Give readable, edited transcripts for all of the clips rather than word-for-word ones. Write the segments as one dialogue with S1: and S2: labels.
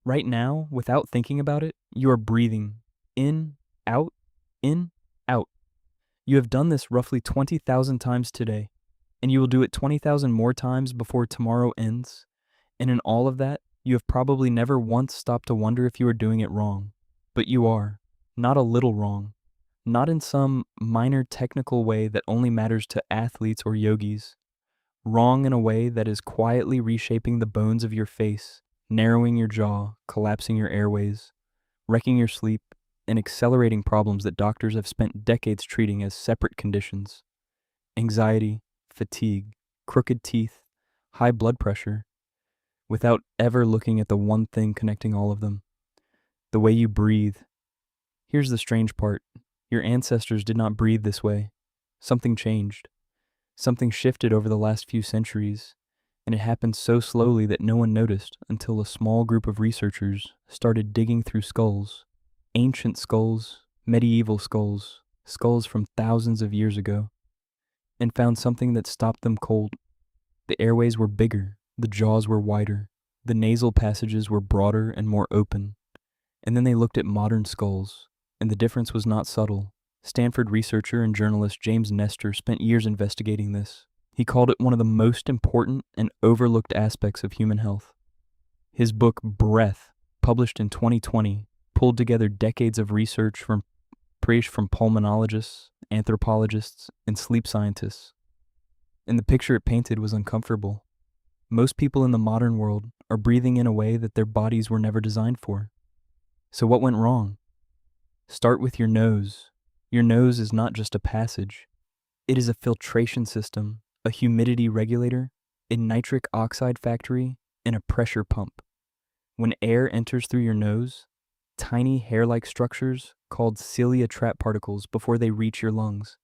S1: Right now, without thinking about it, you are breathing in, out, in, out. You have done this roughly 20,000 times today, and you will do it 20,000 more times before tomorrow ends. And in all of that, you have probably never once stopped to wonder if you are doing it wrong. But you are. Not a little wrong. Not in some minor technical way that only matters to athletes or yogis. Wrong in a way that is quietly reshaping the bones of your face, narrowing your jaw, collapsing your airways, wrecking your sleep, and accelerating problems that doctors have spent decades treating as separate conditions. Anxiety, fatigue, crooked teeth, high blood pressure, without ever looking at the one thing connecting all of them: the way you breathe. Here's the strange part: your ancestors did not breathe this way. Something changed. Something shifted over the last few centuries, and it happened so slowly that no one noticed until a small group of researchers started digging through skulls. Ancient skulls, medieval skulls, skulls from thousands of years ago, and found something that stopped them cold. The airways were bigger, the jaws were wider, the nasal passages were broader and more open. And then they looked at modern skulls, and the difference was not subtle. Stanford researcher and journalist James Nestor spent years investigating this. He called it one of the most important and overlooked aspects of human health. His book, Breath, published in 2020, pulled together decades of research from pulmonologists, anthropologists, and sleep scientists. And the picture it painted was uncomfortable. Most people in the modern world are breathing in a way that their bodies were never designed for. So what went wrong? Start with your nose. Your nose is not just a passage. It is a filtration system, a humidity regulator, a nitric oxide factory, and a pressure pump. When air enters through your nose, tiny hair-like structures called cilia trap particles before they reach your lungs.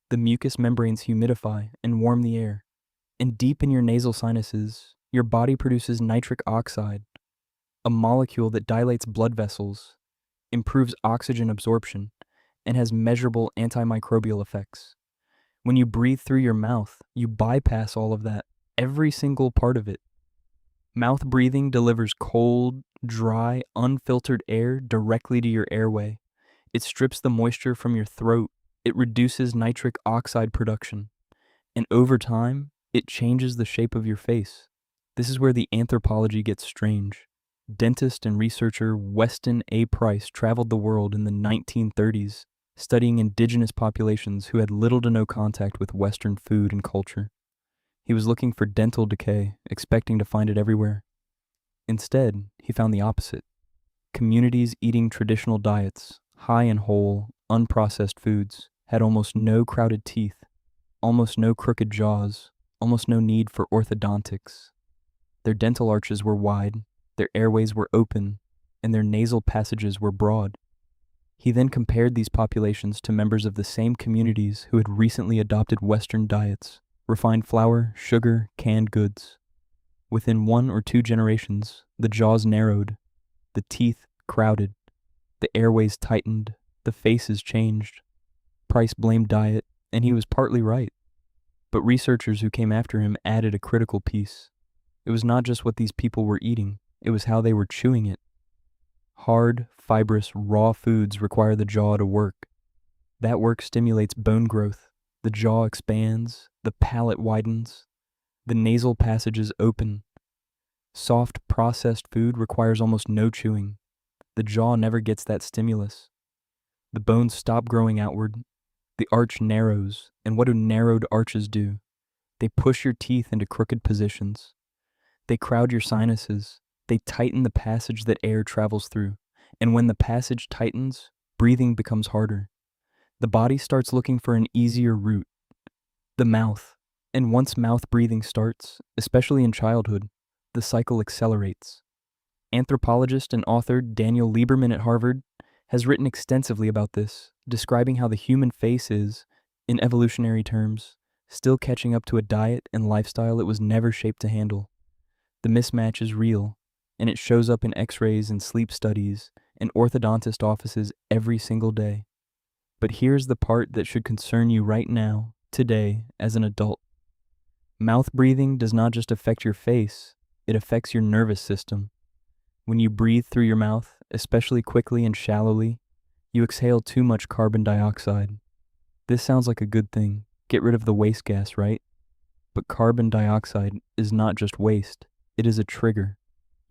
S1: The mucous membranes humidify and warm the air. And deep in your nasal sinuses, your body produces nitric oxide, a molecule that dilates blood vessels, improves oxygen absorption, and has measurable antimicrobial effects. When you breathe through your mouth, you bypass all of that, every single part of it. Mouth breathing delivers cold, dry, unfiltered air directly to your airway. It strips the moisture from your throat. It reduces nitric oxide production. And over time, it changes the shape of your face. This is where the anthropology gets strange. Dentist and researcher Weston A. traveled the world in the 1930s, studying indigenous populations who had little to no contact with Western food and culture. He was looking for dental decay, expecting to find it everywhere. Instead, he found the opposite. Communities eating traditional diets, high in whole, unprocessed foods, had almost no crowded teeth, almost no crooked jaws, almost no need for orthodontics. Their dental arches were wide, their airways were open, and their nasal passages were broad. He then compared these populations to members of the same communities who had recently adopted Western diets, refined flour, sugar, canned goods. Within 1 or 2 generations, the jaws narrowed, the teeth crowded, the airways tightened, the faces changed. Price blamed diet, and he was partly right. But researchers who came after him added a critical piece. It was not just what these people were eating, it was how they were chewing it. Hard, fibrous, raw foods require the jaw to work. That work stimulates bone growth. The jaw expands, the palate widens, the nasal passages open. Soft, processed food requires almost no chewing. The jaw never gets that stimulus. The bones stop growing outward. The arch narrows, and what do narrowed arches do? They push your teeth into crooked positions. They crowd your sinuses. They tighten the passage that air travels through. And when the passage tightens, breathing becomes harder. The body starts looking for an easier route: the mouth. And once mouth breathing starts, especially in childhood, the cycle accelerates. Anthropologist and author Daniel Lieberman at Harvard has written extensively about this, describing how the human face is, in evolutionary terms, still catching up to a diet and lifestyle it was never shaped to handle. The mismatch is real, and it shows up in x-rays and sleep studies and orthodontist offices every single day. But here's the part that should concern you right now, today, as an adult. Mouth breathing does not just affect your face, it affects your nervous system. When you breathe through your mouth, especially quickly and shallowly, you exhale too much carbon dioxide. This sounds like a good thing. Get rid of the waste gas, right? But carbon dioxide is not just waste, it is a trigger.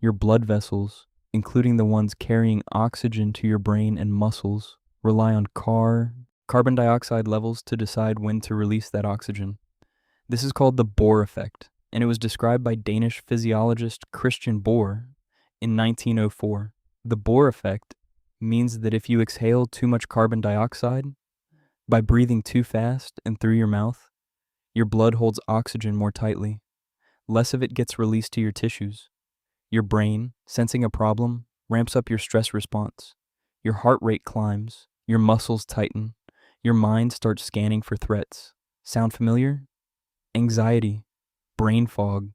S1: Your blood vessels, including the ones carrying oxygen to your brain and muscles, rely on carbon dioxide levels to decide when to release that oxygen. This is called the Bohr Effect, and it was described by Danish physiologist Christian Bohr in 1904. The Bohr Effect means that if you exhale too much carbon dioxide by breathing too fast and through your mouth, your blood holds oxygen more tightly. Less of it gets released to your tissues. Your brain, sensing a problem, ramps up your stress response. Your heart rate climbs, your muscles tighten, your mind starts scanning for threats. Sound familiar? Anxiety, brain fog,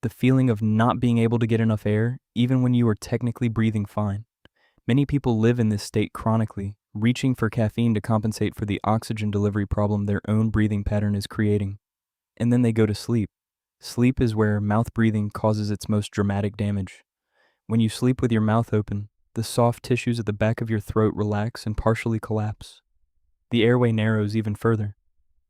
S1: the feeling of not being able to get enough air, even when you are technically breathing fine. Many people live in this state chronically, reaching for caffeine to compensate for the oxygen delivery problem their own breathing pattern is creating. And then they go to sleep. Sleep is where mouth breathing causes its most dramatic damage. When you sleep with your mouth open, the soft tissues at the back of your throat relax and partially collapse. The airway narrows even further.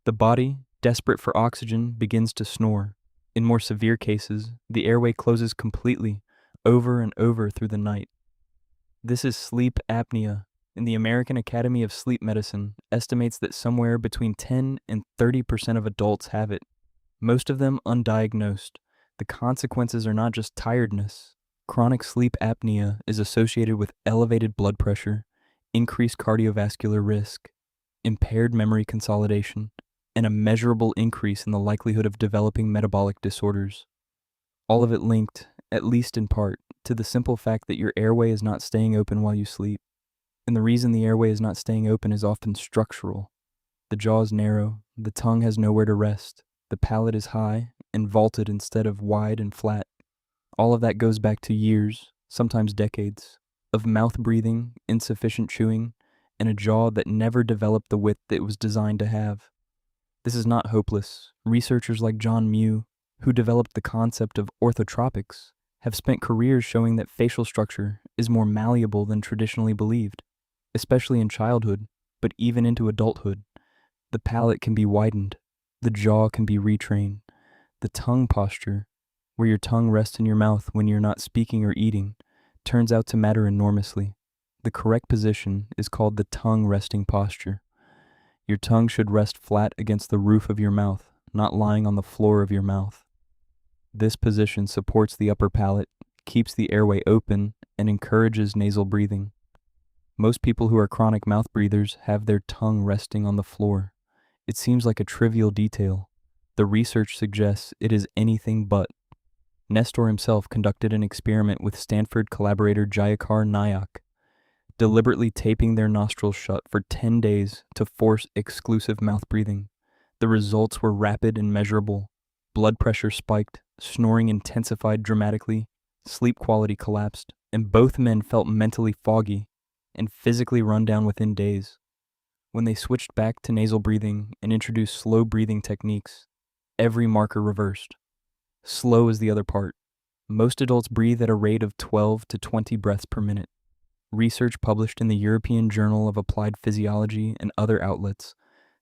S1: The body, desperate for oxygen, begins to snore. In more severe cases, the airway closes completely, over and over through the night. This is sleep apnea, and the American Academy of Sleep Medicine estimates that somewhere between 10 and 30% of adults have it, most of them undiagnosed. The consequences are not just tiredness. Chronic sleep apnea is associated with elevated blood pressure, increased cardiovascular risk, impaired memory consolidation, and a measurable increase in the likelihood of developing metabolic disorders. All of it linked, at least in part, to the simple fact that your airway is not staying open while you sleep. And the reason the airway is not staying open is often structural. The jaw is narrow, the tongue has nowhere to rest, the palate is high and vaulted instead of wide and flat. All of that goes back to years, sometimes decades, of mouth breathing, insufficient chewing, and a jaw that never developed the width it was designed to have. This is not hopeless. Researchers like John Mew, who developed the concept of orthotropics, have spent careers showing that facial structure is more malleable than traditionally believed, especially in childhood, but even into adulthood. The palate can be widened, the jaw can be retrained, the tongue posture, where your tongue rests in your mouth when you're not speaking or eating, turns out to matter enormously. The correct position is called the tongue resting posture. Your tongue should rest flat against the roof of your mouth, not lying on the floor of your mouth. This position supports the upper palate, keeps the airway open, and encourages nasal breathing. Most people who are chronic mouth breathers have their tongue resting on the floor. It seems like a trivial detail. The research suggests it is anything but. Nestor himself conducted an experiment with Stanford collaborator Jayakar Nayak, deliberately taping their nostrils shut for 10 days to force exclusive mouth breathing. The results were rapid and measurable. Blood pressure spiked, snoring intensified dramatically, sleep quality collapsed, and both men felt mentally foggy and physically run down within days. When they switched back to nasal breathing and introduced slow breathing techniques, every marker reversed. Slow is the other part. Most adults breathe at a rate of 12 to 20 breaths per minute. Research published in the European Journal of Applied Physiology and other outlets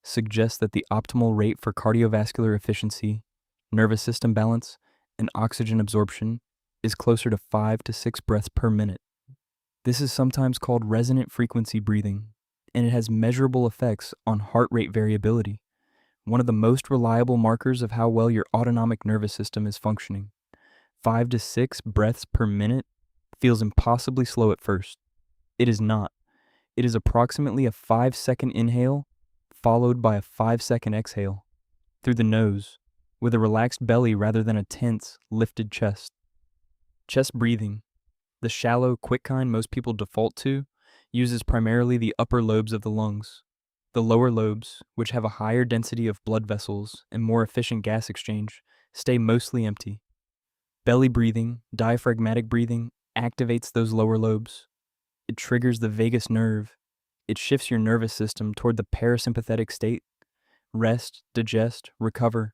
S1: suggests that the optimal rate for cardiovascular efficiency, nervous system balance, and oxygen absorption is closer to 5 to 6 breaths per minute. This is sometimes called resonant frequency breathing, and it has measurable effects on heart rate variability, one of the most reliable markers of how well your autonomic nervous system is functioning. 5 to 6 breaths per minute feels impossibly slow at first. It is not. It is approximately a 5-second inhale followed by a 5-second exhale through the nose with a relaxed belly rather than a tense, lifted chest. Chest breathing, the shallow, quick kind most people default to, uses primarily the upper lobes of the lungs. The lower lobes, which have a higher density of blood vessels and more efficient gas exchange, stay mostly empty. Belly breathing, diaphragmatic breathing, activates those lower lobes. It triggers the vagus nerve. It shifts your nervous system toward the parasympathetic state. Rest, digest, recover.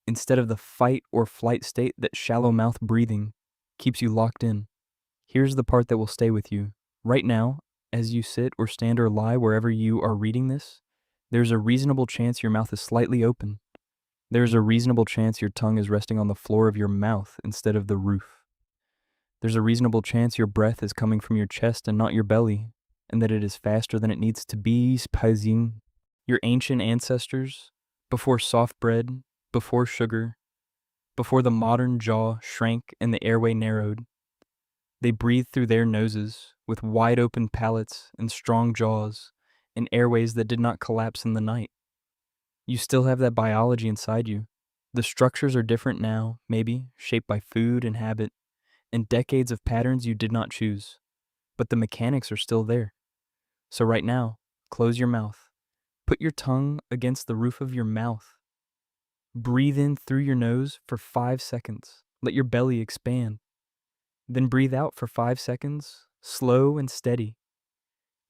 S1: Instead of the fight or flight state that shallow mouth breathing keeps you locked in. Here's the part that will stay with you. Right now, as you sit or stand or lie wherever you are reading this, there's a reasonable chance your mouth is slightly open. There's a reasonable chance your tongue is resting on the floor of your mouth instead of the roof. There's a reasonable chance your breath is coming from your chest and not your belly, and that it is faster than it needs to be. Spazing. Your ancient ancestors, before soft bread, before sugar, before the modern jaw shrank and the airway narrowed, they breathed through their noses with wide open palates and strong jaws and airways that did not collapse in the night. You still have that biology inside you. The structures are different now, maybe, shaped by food and habit, and decades of patterns you did not choose. But the mechanics are still there. So right now, close your mouth. Put your tongue against the roof of your mouth. Breathe in through your nose for 5 seconds. Let your belly expand. Then breathe out for 5 seconds, slow and steady.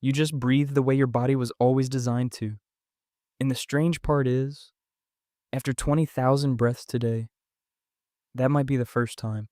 S1: You just breathe the way your body was always designed to. And the strange part is, after 20,000 breaths today, that might be the first time.